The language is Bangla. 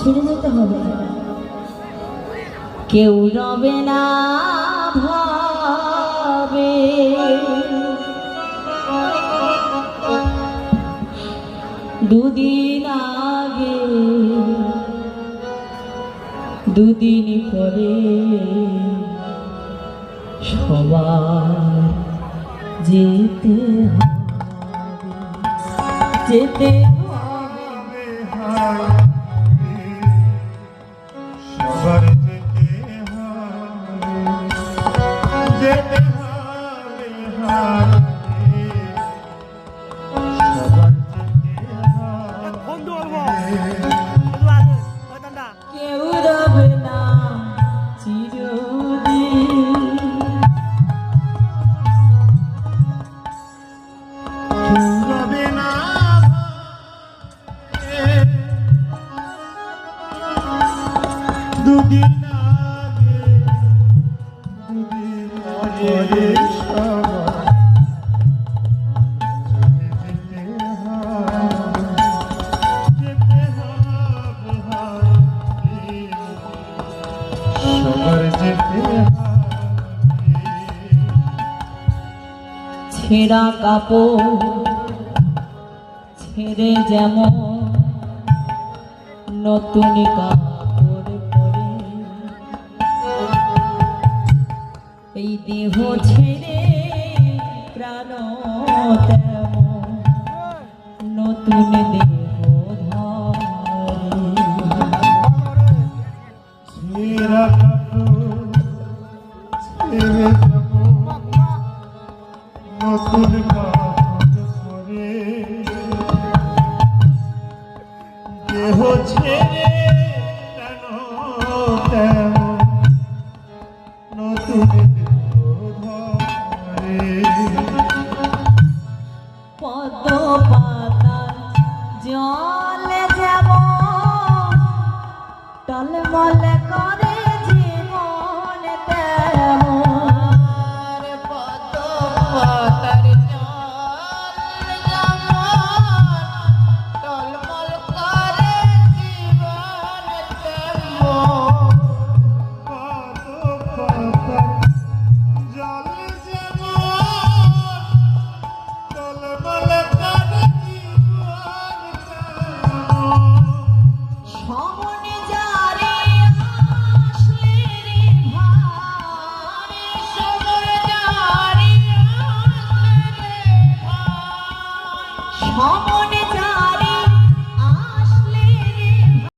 ছেড়ে যেতে হবে, কেউ রবে না ভাবে। দুদিন আগে দুদিন পরে সবার যেতে হবে, যেতে হবে, সবার যেতে হবে, যেতে হবে, সবার যেতে হবে। কেউ রবে না চিরদিন, কেউ রবে না দুদিন আগে দুদিন পরে সবার যেতে হবে, সবার যেতে হবে। ছেঁড়া কাপড় ছেড়ে যেমন নতুন কাপড় পরে, এই দেহ ছেড়ে প্রাণ তেমন নতুন দেহ ছেঁড়া কাপড় ছেড়ে যাব, নতুন কাপড় পরে, দেহ ছেড়ে কেন তেমন নতুন দেহ ধরে। পদ্ম পাতা জলে যেমন টলমলে